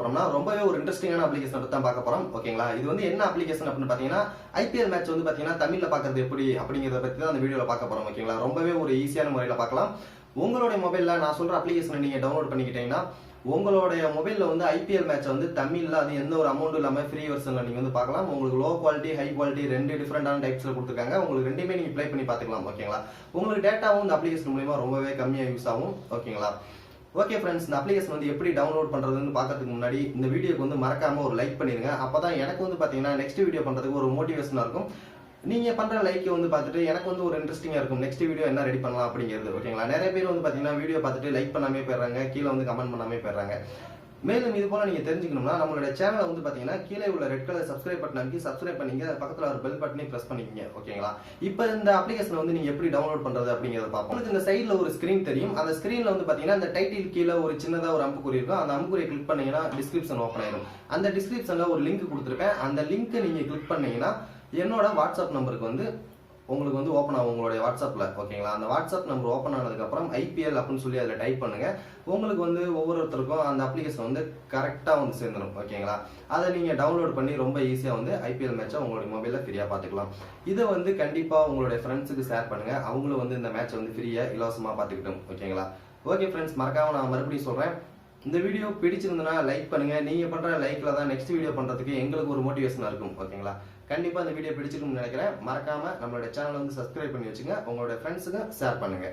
போறோம்னா ரொம்பவே ஒரு இன்ட்ரெஸ்டிங்கான அப்ளிகேஷன் பத்தி தான் பார்க்க போறோம். ஓகேங்களா? இது வந்து என்ன அப்ளிகேஷன் அப்படின்னு பாத்தீங்கன்னா ஐபிஎல் மேட்ச் வந்து பாத்தீங்கன்னா தமிழ்ல பாக்குறது எப்படி அப்படிங்கறத பத்தி தான் அந்த வீடியோல பார்க்க போறோம். ஓகேங்களா? ரொம்பவே ஒரு ஈஸியான முறையில பார்க்கலாம். உங்களுடைய மொபைல்ல நான் சொல்ற அப்ளிகேஷனை நீங்க டவுன்லோட் பண்ணிக்கிட்டீங்கன்னா உங்களுடைய மொபைல்ல வந்து ஐபிஎல் மேட்ச் வந்து தமிழ்ல அது எந்த ஒரு அமௌண்ட் இல்லாம ஃப்ரீ வெர்ஷன்ல நீங்க வந்து பார்க்கலாம். உங்களுக்கு லோ குவாலிட்டி ஹை குவாலிட்டி ரெண்டு டிஃபரெண்டான டைப்ஸ்ல கொடுத்துருக்காங்க. உங்களுக்கு ரெண்டுமே நீங்க ப்ளே பண்ணி பார்த்துக்கலாம். ஓகேங்களா? உங்களுக்கு டேட்டாவும் இந்த அப்ளிகேஷன் மூலமா ரொம்பவே கம்மியா யூஸ் ஆகும். ஓகேங்களா? ஓகே ஃப்ரெண்ட்ஸ், இந்த அப்ளிகேஷன் வந்து எப்படி டவுன்லோட் பண்றதுன்னு பார்க்கறதுக்கு முன்னாடி இந்த வீடியோக்கு வந்து மறக்காம ஒரு லைக் பண்ணிருங்க. அப்பதான் எனக்கு வந்து பாத்தீங்கன்னா நெக்ஸ்ட் வீடியோ பண்றதுக்கு ஒரு மோட்டிவேஷனா இருக்கும். நீங்க பண்ற லைக் வந்து பார்த்துட்டு எனக்கு வந்து ஒரு இன்ட்ரெஸ்டிங்கா இருக்கும். நெக்ஸ்ட் வீடியோ என்ன ரெடி பண்ணலாம் அப்படிங்கிறது. ஓகேங்களா? நிறைய பேர் வந்து பாத்தீங்கன்னா வீடியோ பார்த்துட்டு லைக் பண்ணாமே போயிடுறாங்க, கீழே வந்து கமெண்ட் பண்ணாமே போயிடுறாங்க. மேலும் இது போல நீங்க தெரிஞ்சுக்கணும்னா நம்மளோட சேனலை வந்து பாத்தீங்கன்னா கீழே உள்ள ரெட் கலர் சப்ஸ்கிரைப் பட்டன் அமைக்கி சப்ஸ்கிரைப் பண்ணீங்க, பக்கத்துல ஒரு பெல் பட்டனை பிரஸ் பண்ணிக்கங்க. ஓகேங்களா? இப்போ இந்த அப்ளிகேஷன் வந்து நீங்க எப்படி டவுன்லோட் பண்றது அப்படிங்கறத பார்ப்போம். உங்களுக்கு இந்த சைடுல ஒரு ஸ்கிரீன் தெரியும். அந்த ஸ்கிரீன்ல வந்து பாத்தீங்கன்னா இந்த டைட்டில் கீழே ஒரு சின்னதா ஒரு அம்புக்குறி இருக்கும். அந்த அம்புக்குறியை கிளிக் பண்ணீங்கன்னா டிஸ்கிரிப்ஷன் ஓப்பன் ஆயிடும். அந்த டிஸ்கிரிப்ஷன்ல ஒரு லிங்க் கொடுத்துருக்கேன். அந்த லிங்க் நீங்க கிளிக் பண்ணீங்கன்னா என்னோட வாட்ஸ்அப் நம்பருக்கு வந்து உங்களுக்கு வந்து ஓப்பன் ஆகும் உங்களுடைய வாட்ஸ்அப்ல. ஓகேங்களா? அந்த வாட்ஸ்அப் நம்பர் ஓப்பன் ஆனதுக்கு அப்புறம் ஐபிஎல் அப்படின்னு சொல்லி அதில் டைப் பண்ணுங்க. உங்களுக்கு வந்து ஒவ்வொருத்தருக்கும் அந்த அப்ளிகேஷன் வந்து கரெக்டா வந்து சேர்ந்துடும். ஓகேங்களா? அதை நீங்க டவுன்லோட் பண்ணி ரொம்ப ஈஸியா வந்து ஐபிஎல் மேட்சை உங்களுடைய மொபைல்ல ஃப்ரீயா பார்த்துக்கலாம். இதை வந்து கண்டிப்பா உங்களுடைய ஃப்ரெண்ட்ஸுக்கு ஷேர் பண்ணுங்க. அவங்களும் வந்து இந்த மேட்சை வந்து ஃப்ரீயா இலவசமா பார்த்துக்கிட்டோம். ஓகேங்களா? ஓகே ஃப்ரெண்ட்ஸ், மறக்காம நான் மறுபடியும் சொல்றேன், இந்த வீடியோ பிடிச்சிருந்தனா லைக் பண்ணுங்க. நீங்க பண்ற லைக்ல தான் நெக்ஸ்ட் வீடியோ பண்றதுக்கு எங்களுக்கு ஒரு மோட்டிவேஷனா இருக்கும். ஓகேங்களா? கண்டிப்பா இந்த வீடியோ பிடிச்சிருக்கும்னு நினைக்கிறேன். மறக்காம நம்மளோட சேனலை வந்து சப்ஸ்கிரைப் பண்ணி வச்சுங்க. உங்களோட ஃப்ரெண்ட்ஸுக்கு ஷேர் பண்ணுங்க.